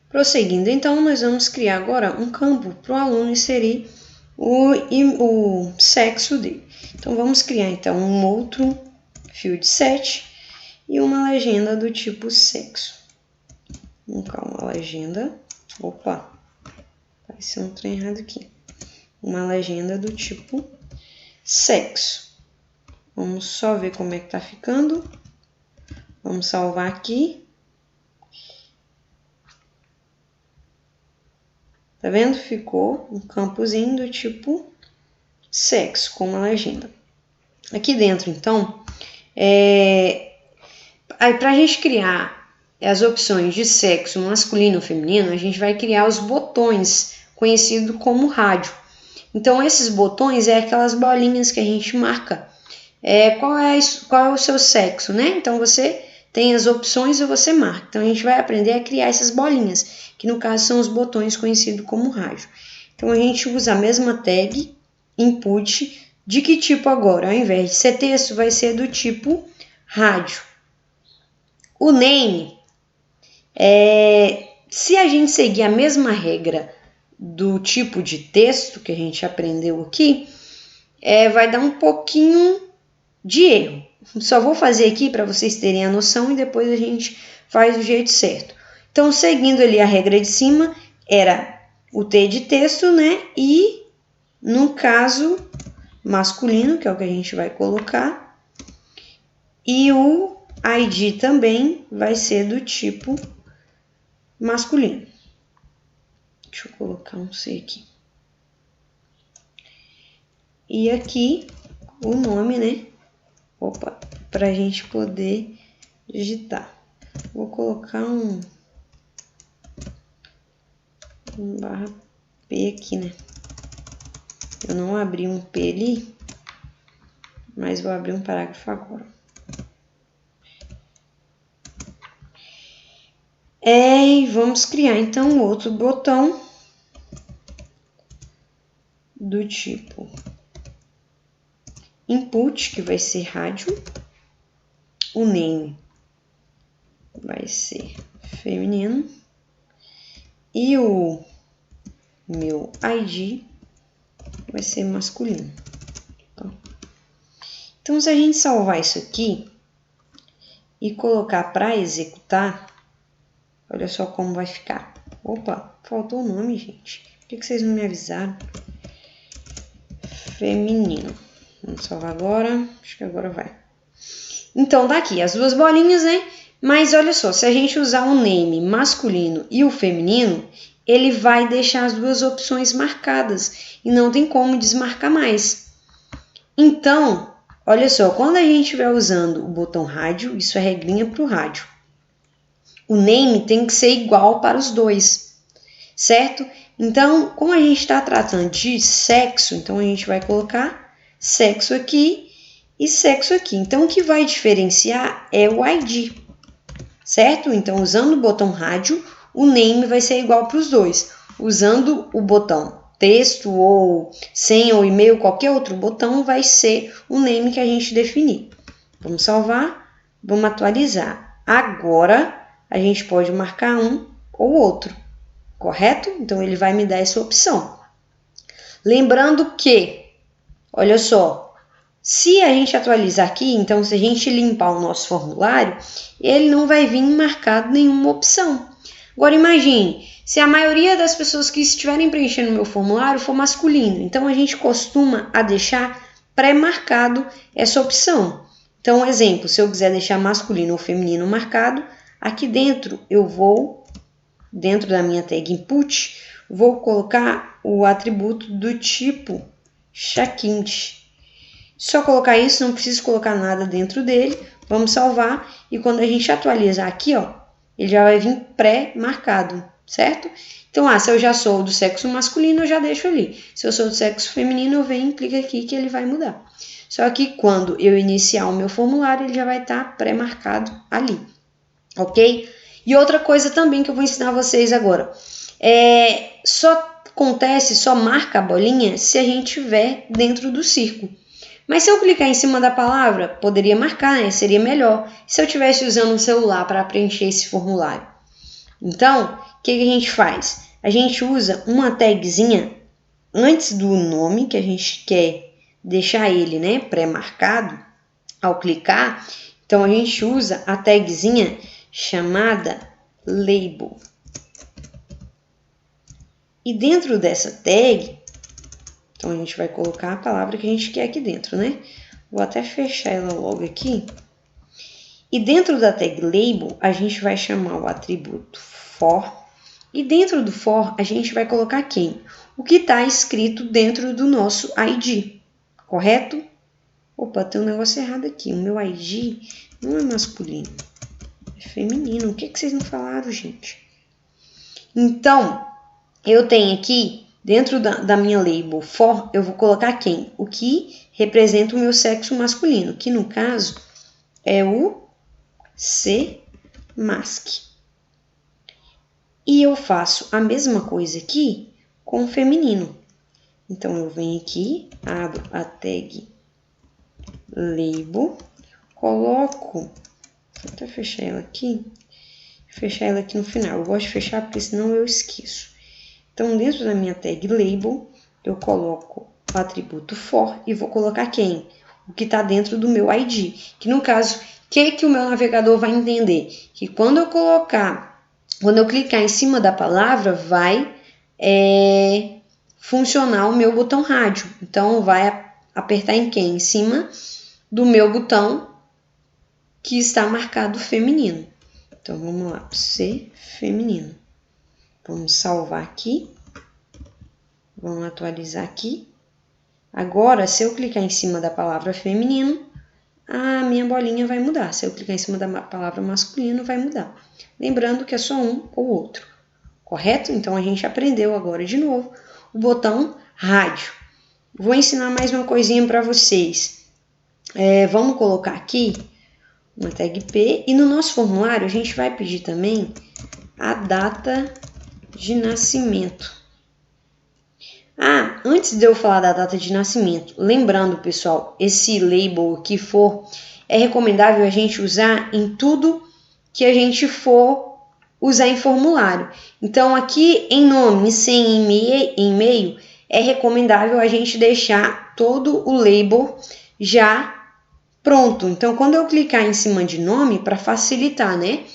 Prosseguindo, então, nós vamos criar agora um campo para o aluno inserir o sexo dele. Então, vamos criar então um outro field set e uma legenda do tipo sexo. Vamos colocar uma legenda. Opa, apareceu um trem errado aqui. Uma legenda do tipo sexo. Vamos só ver como é que tá ficando. Vamos salvar aqui. Tá vendo? Ficou um campozinho do tipo sexo com uma legenda. Aqui dentro, então, para a gente criar as opções de sexo masculino ou feminino, a gente vai criar os botões, conhecido como rádio. Então, esses botões é aquelas bolinhas que a gente marca. Qual é o seu sexo, né? Então, você tem as opções e você marca. Então, a gente vai aprender a criar essas bolinhas, que no caso são os botões conhecidos como rádio. Então, a gente usa a mesma tag, input, de que tipo agora? Ao invés de ser texto, vai ser do tipo rádio. O name, se a gente seguir a mesma regra do tipo de texto que a gente aprendeu aqui, vai dar um pouquinho de erro. Só vou fazer aqui para vocês terem a noção e depois a gente faz do jeito certo. Então, seguindo ali a regra de cima, era o T de texto, né? E, no caso, masculino, que é o que a gente vai colocar. E o ID também vai ser do tipo masculino. Deixa eu colocar um C aqui. E aqui, o nome, né? Opa, para a gente poder digitar. Vou colocar um barra P aqui, né? Eu não abri um P ali, mas vou abrir um parágrafo agora. E vamos criar então outro botão do tipo input, que vai ser rádio. O name vai ser feminino. E o meu ID vai ser masculino. Então, se a gente salvar isso aqui e colocar para executar, olha só como vai ficar. Opa, faltou o nome, gente. Por que vocês não me avisaram? Feminino. Vamos salvar agora. Acho que agora vai. Então, tá aqui as duas bolinhas, né? Mas olha só, se a gente usar o name masculino e o feminino, ele vai deixar as duas opções marcadas e não tem como desmarcar mais. Então, olha só, quando a gente estiver usando o botão rádio, isso é regrinha para o rádio. O name tem que ser igual para os dois, certo? Então, como a gente está tratando de sexo, então a gente vai colocar sexo aqui e sexo aqui. Então, o que vai diferenciar é o ID, certo? Então, usando o botão rádio, o name vai ser igual para os dois. Usando o botão texto ou senha ou e-mail, qualquer outro botão, vai ser o name que a gente definir. Vamos salvar, vamos atualizar. Agora, a gente pode marcar um ou outro, correto? Então, ele vai me dar essa opção. Lembrando que, olha só, se a gente atualizar aqui, então se a gente limpar o nosso formulário, ele não vai vir marcado nenhuma opção. Agora imagine, se a maioria das pessoas que estiverem preenchendo o meu formulário for masculino, então a gente costuma a deixar pré-marcado essa opção. Então, exemplo, se eu quiser deixar masculino ou feminino marcado, aqui dentro eu vou, dentro da minha tag input, vou colocar o atributo do tipo Shakint. Só colocar isso, não preciso colocar nada dentro dele. Vamos salvar e quando a gente atualizar aqui, ó, ele já vai vir pré-marcado, certo? Então, se eu já sou do sexo masculino, eu já deixo ali. Se eu sou do sexo feminino, eu venho e clico aqui que ele vai mudar. Só que quando eu iniciar o meu formulário, ele já vai estar pré-marcado ali, ok? E outra coisa também que eu vou ensinar vocês agora. Só marca a bolinha se a gente estiver dentro do círculo. Mas se eu clicar em cima da palavra, poderia marcar, né? Seria melhor se eu estivesse usando um celular para preencher esse formulário. Então, o que a gente faz? A gente usa uma tagzinha antes do nome, que a gente quer deixar ele, né, pré-marcado ao clicar. Então, a gente usa a tagzinha chamada label. E dentro dessa tag, então a gente vai colocar a palavra que a gente quer aqui dentro, né? Vou até fechar ela logo aqui. E dentro da tag label, a gente vai chamar o atributo for. E dentro do for, a gente vai colocar quem? O que está escrito dentro do nosso ID, correto? Opa, tem um negócio errado aqui. O meu ID não é masculino, é feminino. O que vocês não falaram, gente? Então, eu tenho aqui, dentro da minha label for, eu vou colocar quem? O que representa o meu sexo masculino, que no caso é o C-mask. E eu faço a mesma coisa aqui com o feminino. Então, eu venho aqui, abro a tag label, coloco, vou até fechar ela aqui no final. Eu gosto de fechar porque senão eu esqueço. Então, dentro da minha tag label, eu coloco o atributo for e vou colocar quem? O que está dentro do meu ID. Que no caso, o que o meu navegador vai entender? Que quando eu clicar em cima da palavra, vai funcionar o meu botão rádio. Então, vai apertar em quem? Em cima do meu botão que está marcado feminino. Então, vamos lá, C feminino. Vamos salvar aqui. Vamos atualizar aqui. Agora, se eu clicar em cima da palavra feminino, a minha bolinha vai mudar. Se eu clicar em cima da palavra masculino, vai mudar. Lembrando que é só um ou outro, correto? Então, a gente aprendeu agora de novo o botão rádio. Vou ensinar mais uma coisinha para vocês. Vamos colocar aqui uma tag P e no nosso formulário a gente vai pedir também a data de nascimento. Antes de eu falar da data de nascimento, lembrando, pessoal, esse label que for, é recomendável a gente usar em tudo que a gente for usar em formulário. Então, aqui em nome, sem e-mail, é recomendável a gente deixar todo o label já pronto. Então, quando eu clicar em cima de nome, para facilitar, né?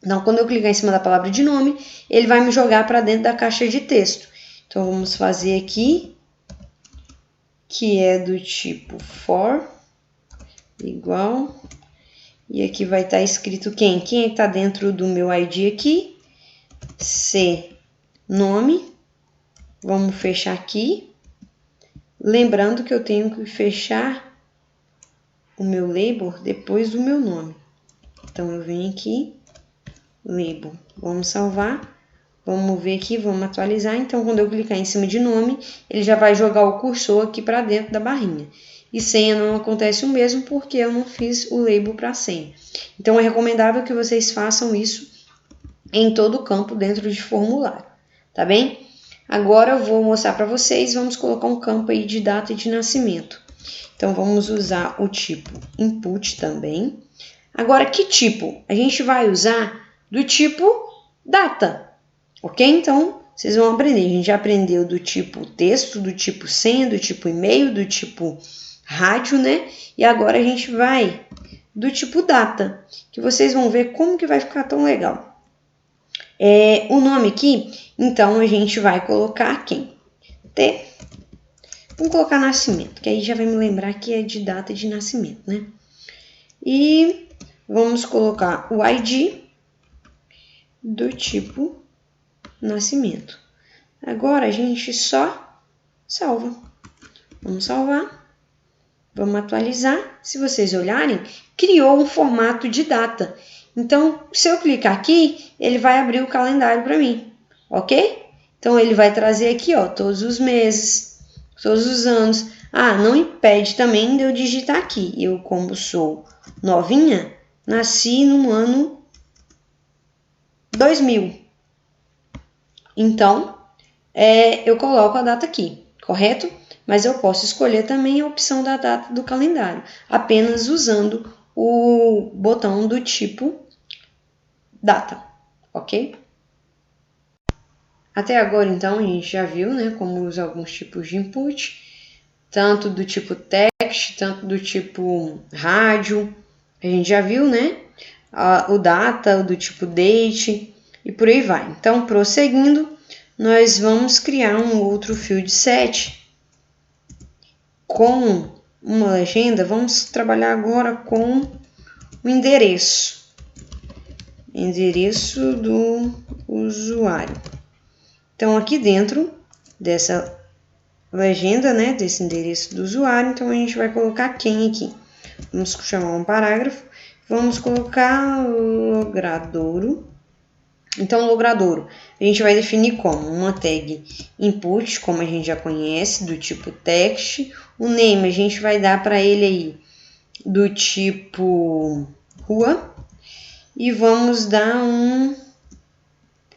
Então, quando eu clicar em cima da palavra de nome, ele vai me jogar para dentro da caixa de texto. Então, vamos fazer aqui, que é do tipo for, igual, e aqui vai estar escrito quem? Quem está dentro do meu ID aqui? C, nome. Vamos fechar aqui. Lembrando que eu tenho que fechar o meu label depois do meu nome. Então, eu venho aqui, label. Vamos salvar. Vamos ver aqui, vamos atualizar. Então, quando eu clicar em cima de nome, ele já vai jogar o cursor aqui para dentro da barrinha. E senha não acontece o mesmo porque eu não fiz o label para senha. Então, é recomendável que vocês façam isso em todo o campo dentro de formulário, tá bem? Agora, eu vou mostrar para vocês, vamos colocar um campo aí de data de nascimento. Então, vamos usar o tipo input também. Agora, que tipo? A gente vai usar do tipo data, ok? Então, vocês vão aprender. A gente já aprendeu do tipo texto, do tipo senha, do tipo e-mail, do tipo rádio, né? E agora a gente vai do tipo data, que vocês vão ver como que vai ficar tão legal. O nome aqui, então, a gente vai colocar quem? Vamos colocar nascimento, que aí já vai me lembrar que é de data de nascimento, né? E vamos colocar o ID do tipo nascimento. Agora a gente só salva. Vamos salvar. Vamos atualizar. Se vocês olharem, criou um formato de data. Então, se eu clicar aqui, ele vai abrir o calendário para mim, ok? Então, ele vai trazer aqui, ó, todos os meses, todos os anos. Não impede também de eu digitar aqui. Eu, como sou novinha, nasci no ano 2000. Então, eu coloco a data aqui, correto? Mas eu posso escolher também a opção da data do calendário, apenas usando o botão do tipo data, ok? Até agora, então, a gente já viu, né, como usa alguns tipos de input, tanto do tipo text, tanto do tipo rádio. A gente já viu, né, o data, o do tipo date e por aí vai. Então, prosseguindo, nós vamos criar um outro field set com uma legenda. Vamos trabalhar agora com o endereço do usuário. Então, aqui dentro dessa legenda, né, desse endereço do usuário, então a gente vai colocar quem aqui. Vamos chamar um parágrafo, vamos colocar logradouro. Então, logradouro, a gente vai definir como uma tag input, como a gente já conhece, do tipo text. O name a gente vai dar para ele aí do tipo rua. E vamos dar um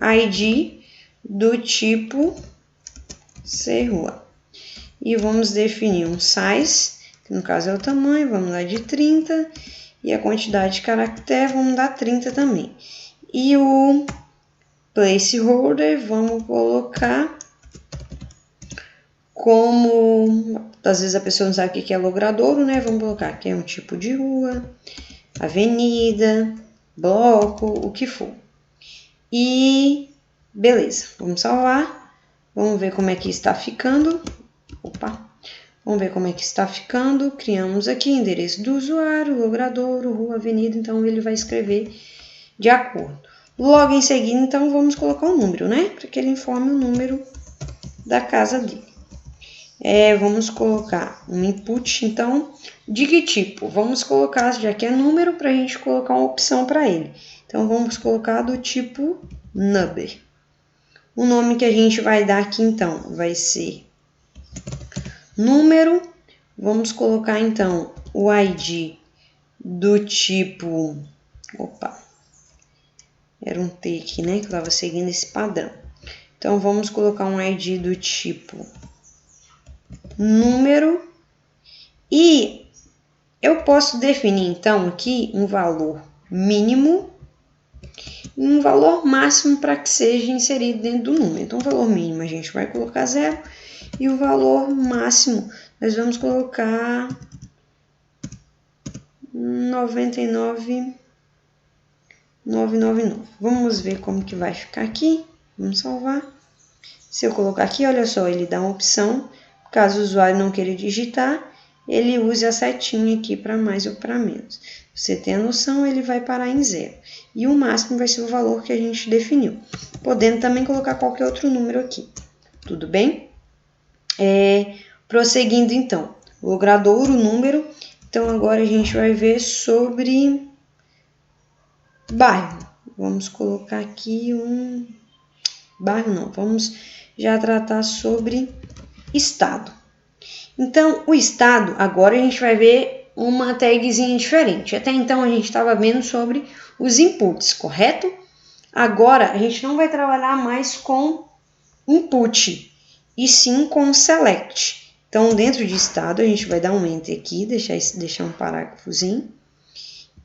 ID do tipo ser rua. E vamos definir um size, que no caso é o tamanho, vamos dar de 30. E a quantidade de caractere, vamos dar 30 também. E o placeholder, vamos colocar como... Às vezes a pessoa não sabe o que é logradouro, né? Vamos colocar que é um tipo de rua, avenida, bloco, o que for. E beleza, vamos salvar. Vamos ver como é que está ficando. Vamos ver como é que está ficando. Criamos aqui endereço do usuário, logradouro, rua, avenida. Então, ele vai escrever de acordo. Logo em seguida, então, vamos colocar um número, né? Para que ele informe o número da casa dele. Vamos colocar um input, então, de que tipo? Vamos colocar, já que é número, para a gente colocar uma opção para ele. Então, vamos colocar do tipo number. O nome que a gente vai dar aqui, então, vai ser número. Vamos colocar, então, o ID do tipo... Era um T aqui, né? Que eu estava seguindo esse padrão. Então, vamos colocar um ID do tipo número. E eu posso definir, então, aqui um valor mínimo e um valor máximo para que seja inserido dentro do número. Então, o valor mínimo a gente vai colocar 0 e o valor máximo nós vamos colocar 99,999. Vamos ver como que vai ficar aqui. Vamos salvar. Se eu colocar aqui, olha só, ele dá uma opção. Caso o usuário não queira digitar, ele use a setinha aqui para mais ou para menos. Você tem a noção, ele vai parar em 0. E o máximo vai ser o valor que a gente definiu. Podendo também colocar qualquer outro número aqui. Tudo bem? Prosseguindo então. Logradouro, número. Então, agora a gente vai ver sobre bairro. Vamos colocar aqui um... Bairro não, vamos já tratar sobre estado. Então, o estado, agora a gente vai ver uma tagzinha diferente. Até então, a gente estava vendo sobre os inputs, correto? Agora, a gente não vai trabalhar mais com input, e sim com select. Então, dentro de estado, a gente vai dar um enter aqui, deixar um parágrafozinho.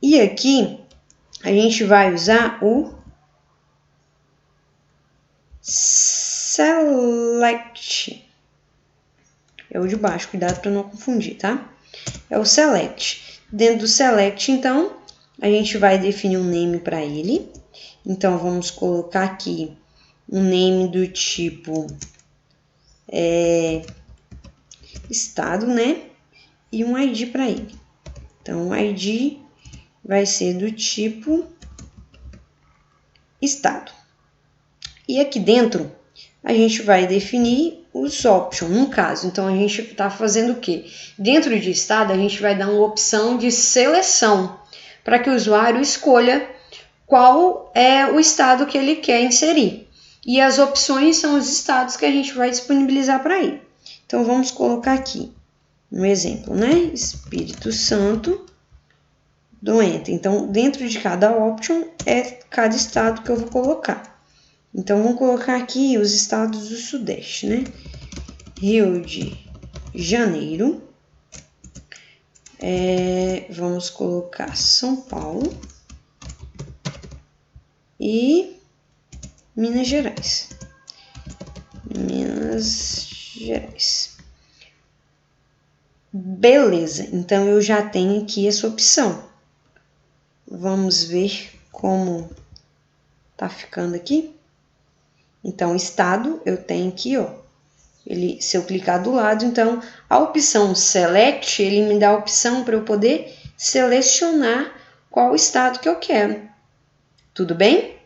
E aqui, a gente vai usar o select. É o de baixo, cuidado para não confundir, tá? É o select. Dentro do select, então, a gente vai definir um name para ele. Então, vamos colocar aqui um name do tipo estado, né? E um ID para ele. Então, o ID vai ser do tipo estado. E aqui dentro, a gente vai definir os options, no caso. Então, a gente está fazendo o quê? Dentro de estado, a gente vai dar uma opção de seleção para que o usuário escolha qual é o estado que ele quer inserir. E as opções são os estados que a gente vai disponibilizar para ele. Então, vamos colocar aqui um exemplo, né? Espírito Santo, do Enter. Então, dentro de cada option é cada estado que eu vou colocar. Então, vamos colocar aqui os estados do Sudeste, né? Rio de Janeiro. Vamos colocar São Paulo. E Minas Gerais. Minas Gerais. Beleza, então eu já tenho aqui essa opção. Vamos ver como tá ficando aqui. Então, estado, eu tenho aqui, ó. Se eu clicar do lado, então, a opção Select, ele me dá a opção para eu poder selecionar qual estado que eu quero. Tudo bem?